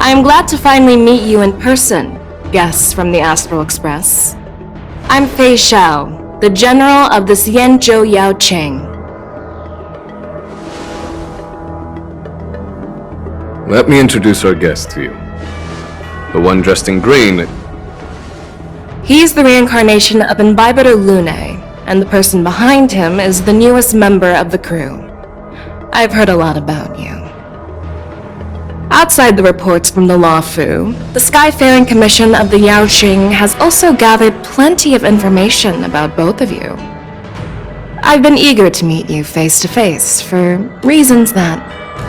I'm glad to finally meet you in person, guests from the Astral Express. I'm Feixiao, the General of the Xianzhou Yaocheng. Let me introduce our guest to you. The one dressed in green. He's the reincarnation of Imbibitor Lune, and the person behind him is the newest member of the crew. I've heard a lot about you. Outside the reports from the Law Fu, the Skyfaring Commission of the Yaoxing has also gathered plenty of information about both of you. I've been eager to meet you face to face for reasons that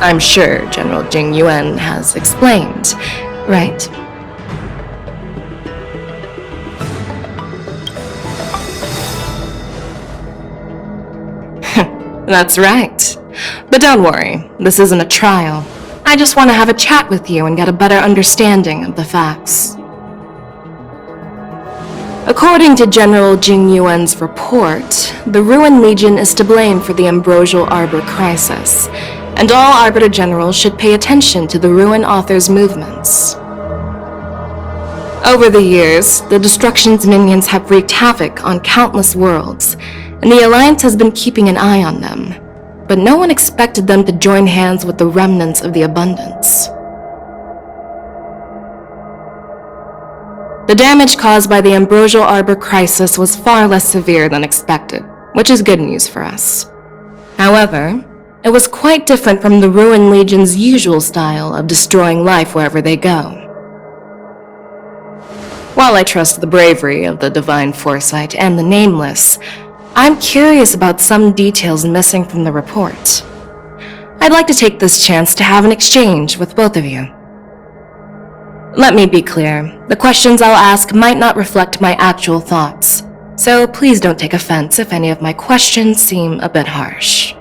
I'm sure General Jing Yuan has explained, right? That's right. But don't worry, this isn't a trial. I just want to have a chat with you and get a better understanding of the facts. According to General Jing Yuan's report, the Ruin Legion is to blame for the Ambrosial Arbor crisis, and all Arbiter Generals should pay attention to the Ruin Author's movements. Over the years, the Destruction's minions have wreaked havoc on countless worlds, and the Alliance has been keeping an eye on them. But no one expected them to join hands with the remnants of the Abundance. The damage caused by the Ambrosial Arbor crisis was far less severe than expected, which is good news for us. However, it was quite different from the Ruin Legion's usual style of destroying life wherever they go. While I trust the bravery of the Divine Foresight and the Nameless, I'm curious about some details missing from the report. I'd like to take this chance to have an exchange with both of you. Let me be clear, the questions I'll ask might not reflect my actual thoughts, so please don't take offense if any of my questions seem a bit harsh.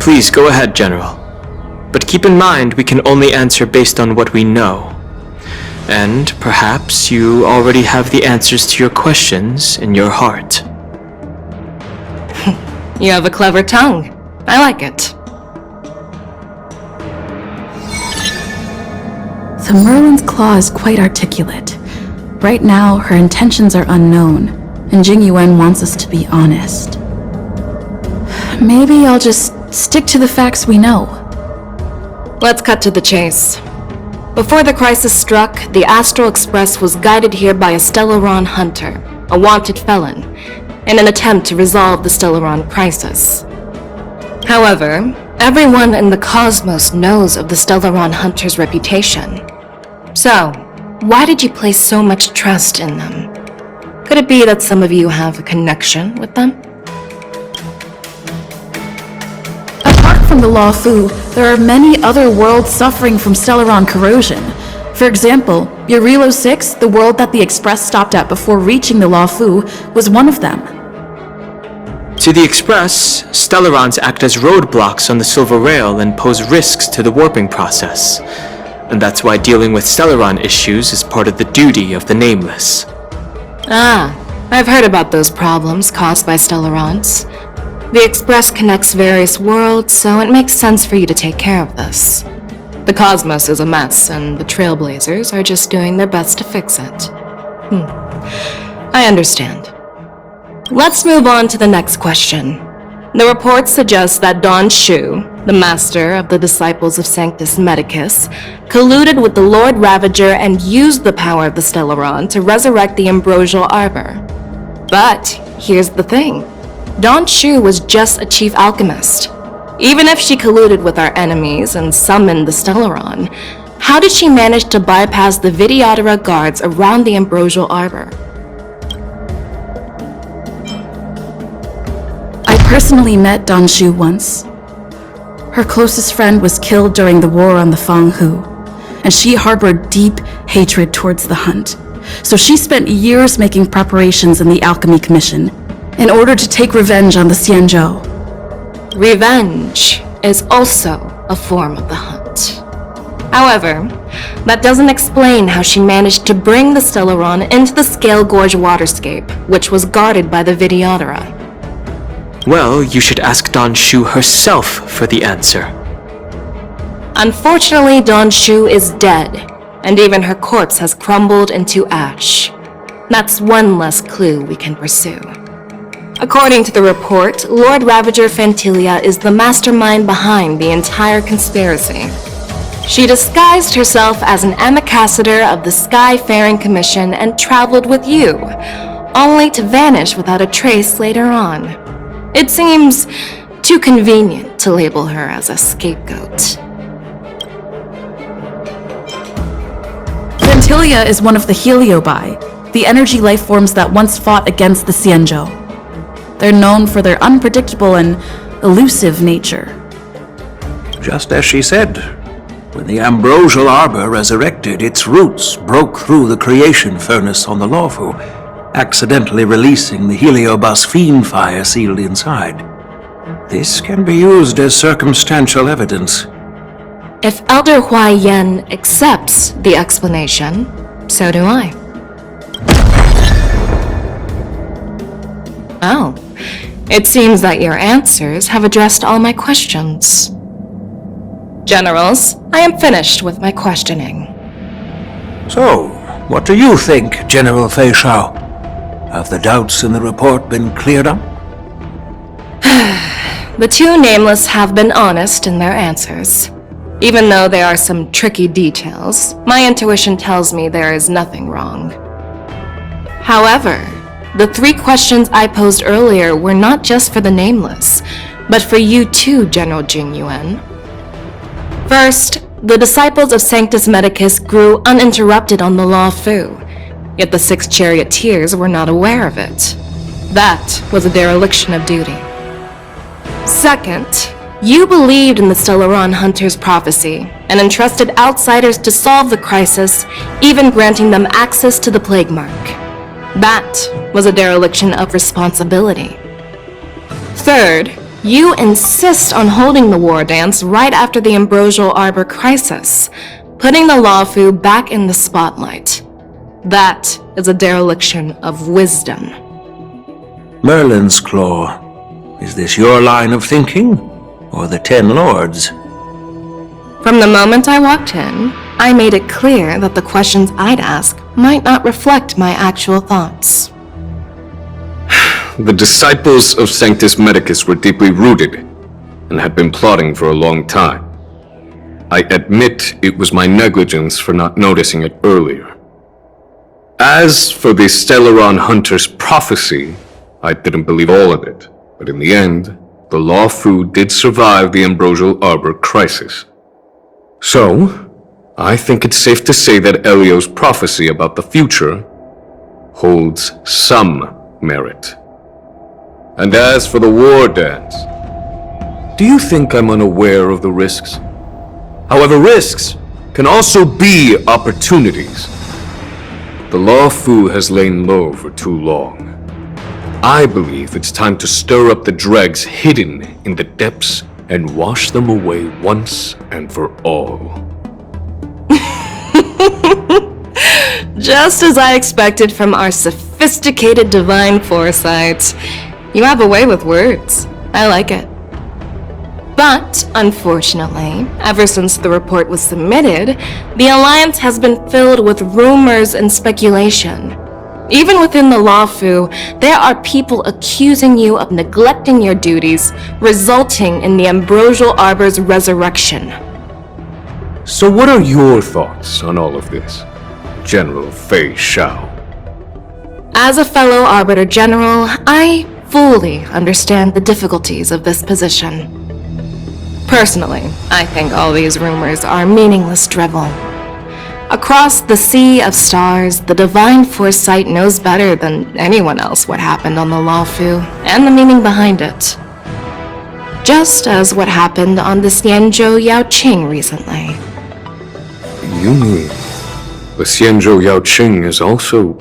Please go ahead, General. But keep in mind we can only answer based on what we know. And perhaps you already have the answers to your questions in your heart. You have a clever tongue. I like it. The Merlin's claw is quite articulate. Right now, her intentions are unknown, and Jing Yuan wants us to be honest. Maybe I'll just stick to the facts we know. Let's cut to the chase. Before the crisis struck, the Astral Express was guided here by a Stellaron hunter, a wanted felon, in an attempt to resolve the Stellaron crisis. However, everyone in the cosmos knows of the Stellaron hunter's reputation. So, why did you place so much trust in them? Could it be that some of you have a connection with them? Apart from the Law Fu, there are many other worlds suffering from Stellaron corrosion. For example, Urilo 6, the world that the Express stopped at before reaching the Law Fu, was one of them. To the Express, Stellarons act as roadblocks on the Silver Rail and pose risks to the warping process. And that's why dealing with Stellaron issues is part of the duty of the Nameless. Ah, I've heard about those problems caused by Stellarons. The Express connects various worlds, so it makes sense for you to take care of this. The cosmos is a mess, and the Trailblazers are just doing their best to fix it. I understand. Let's move on to the next question. The report suggests that Don Shu, the master of the Disciples of Sanctus Medicus, colluded with the Lord Ravager and used the power of the Stellaron to resurrect the Ambrosial Arbor. But here's the thing. Don Shu was just a chief alchemist. Even if she colluded with our enemies and summoned the Stellaron, how did she manage to bypass the Videodora guards around the Ambrosial Arbor? I personally met Don Shu once. Her closest friend was killed during the war on the Fanghu, and she harbored deep hatred towards the Hunt. So she spent years making preparations in the Alchemy Commission in order to take revenge on the Xianzhou. Revenge is also a form of the Hunt. However, that doesn't explain how she managed to bring the Stellaron into the Scale Gorge waterscape, which was guarded by the Videodora. Well, you should ask Don Shu herself for the answer. Unfortunately, Donshu is dead, and even her corpse has crumbled into ash. That's one less clue we can pursue. According to the report, Lord Ravager Fantilia is the mastermind behind the entire conspiracy. She disguised herself as an ambassador of the Skyfaring Commission and traveled with you, only to vanish without a trace later on. It seems too convenient to label her as a scapegoat. Fantilia is one of the Heliobi, the energy life forms that once fought against the Xianzhou. They're known for their unpredictable and elusive nature. Just as she said, when the ambrosial arbor resurrected, its roots broke through the creation furnace on the Lawfu, accidentally releasing the Heliobus fiend fire sealed inside. This can be used as circumstantial evidence. If Elder Hua Yen accepts the explanation, so do I. Oh, it seems that your answers have addressed all my questions. Generals, I am finished with my questioning. So, what do you think, General Feixiao? Have the doubts in the report been cleared up? The two nameless have been honest in their answers. Even though there are some tricky details, my intuition tells me there is nothing wrong. However, the 3 questions I posed earlier were not just for the nameless, but for you too, General Jing Yuan. First, the disciples of Sanctus Medicus grew uninterrupted on the Law Fu, yet the 6 charioteers were not aware of it. That was a dereliction of duty. Second, you believed in the Stellaron Hunter's prophecy and entrusted outsiders to solve the crisis, even granting them access to the Plague Mark. That was a dereliction of responsibility. Third, you insist on holding the war dance right after the Ambrosial Arbor crisis, putting the Lawfu back in the spotlight. That is a dereliction of wisdom. Merlin's Claw. Is this your line of thinking, or the 10 Lords? From the moment I walked in, I made it clear that the questions I'd ask might not reflect my actual thoughts. The disciples of Sanctus Medicus were deeply rooted and had been plotting for a long time. I admit it was my negligence for not noticing it earlier. As for the Stellaron Hunter's prophecy, I didn't believe all of it, but in the end, the Lawfu did survive the Ambrosial Arbor crisis. So, I think it's safe to say that Elio's prophecy about the future holds some merit. And as for the war dance, do you think I'm unaware of the risks? However, risks can also be opportunities. The Lawfu has lain low for too long. I believe it's time to stir up the dregs hidden in the depths and wash them away once and for all. Just as I expected from our sophisticated divine foresight. You have a way with words. I like it. But, unfortunately, ever since the report was submitted, the Alliance has been filled with rumors and speculation. Even within the Lawfu, there are people accusing you of neglecting your duties, resulting in the Ambrosial Arbor's resurrection. So what are your thoughts on all of this, General Feixiao? As a fellow Arbiter General, I fully understand the difficulties of this position. Personally, I think all these rumors are meaningless drivel. Across the sea of stars, the divine foresight knows better than anyone else what happened on the Lawfu and the meaning behind it. Just as what happened on the Xianzhou Yaoqing recently. You mean the Xianzhou Yaoqing is also...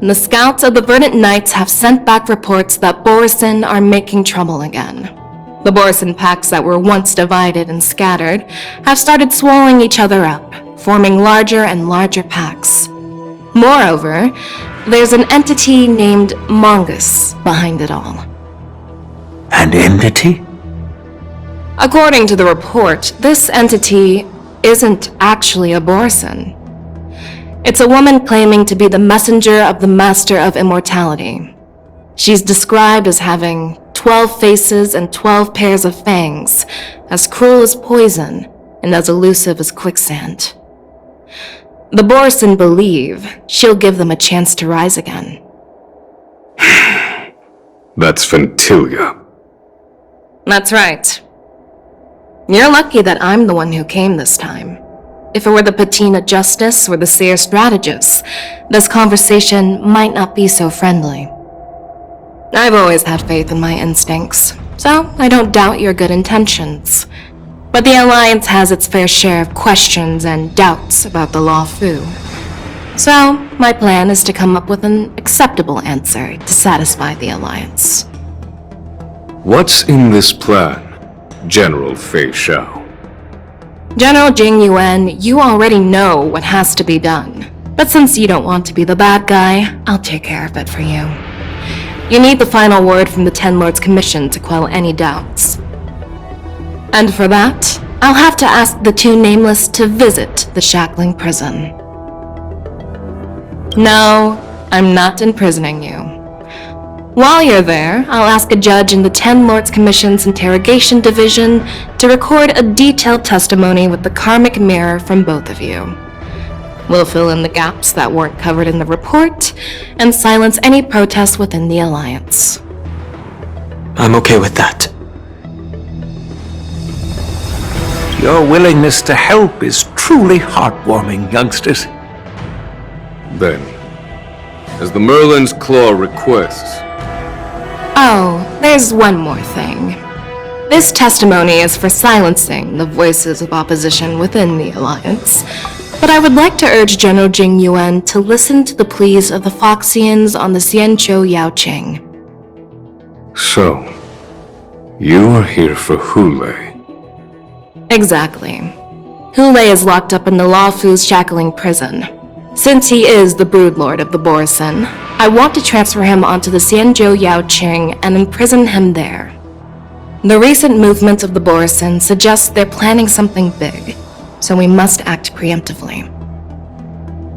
The scouts of the Verdant Knights have sent back reports that Borisin are making trouble again. The Borisin packs that were once divided and scattered have started swallowing each other up, forming larger and larger packs. Moreover, there's an entity named Mongus behind it all. An entity? According to the report, this entity isn't actually a Borson. It's a woman claiming to be the messenger of the Master of Immortality. She's described as having 12 faces and 12 pairs of fangs, as cruel as poison, and as elusive as quicksand. The Borson believe she'll give them a chance to rise again. That's Ventilia. That's right. You're lucky that I'm the one who came this time. If it were the Patina Justice or the Seer Strategist, this conversation might not be so friendly. I've always had faith in my instincts, so I don't doubt your good intentions. But the Alliance has its fair share of questions and doubts about the Law Fu. So, my plan is to come up with an acceptable answer to satisfy the Alliance. What's in this plan, General Feixiao? General Jing Yuan, you already know what has to be done. But since you don't want to be the bad guy, I'll take care of it for you. You need the final word from the Ten Lords Commission to quell any doubts. And for that, I'll have to ask the two Nameless to visit the Shackling Prison. No, I'm not imprisoning you. While you're there, I'll ask a judge in the Ten Lords Commission's Interrogation Division to record a detailed testimony with the karmic mirror from both of you. We'll fill in the gaps that weren't covered in the report, and silence any protests within the Alliance. I'm okay with that. Your willingness to help is truly heartwarming, youngsters. Then, as the Merlin's Claw requests... Oh, there's one more thing. This testimony is for silencing the voices of opposition within the Alliance, but I would like to urge General Jing Yuan to listen to the pleas of the Foxians on the Xianzhou Yaoqing. So, you are here for Hule. Exactly. Hule is locked up in the Luofu's Shackling Prison. Since he is the broodlord of the Borson, I want to transfer him onto the Xianzhou Yaoqing and imprison him there. The recent movement of the Borson suggests they're planning something big, so we must act preemptively.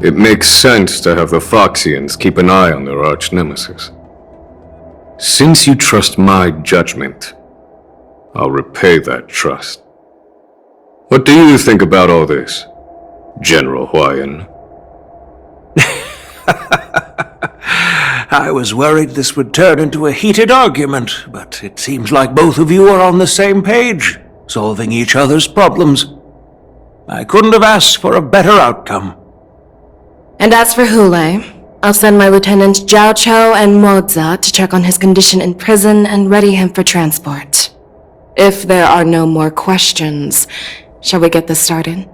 It makes sense to have the Foxians keep an eye on their arch-nemesis. Since you trust my judgment, I'll repay that trust. What do you think about all this, General Huayan? I was worried this would turn into a heated argument, but it seems like both of you are on the same page, solving each other's problems. I couldn't have asked for a better outcome. And as for Hule, I'll send my lieutenants Zhao Chou and Moza to check on his condition in prison and ready him for transport. If there are no more questions, shall we get this started?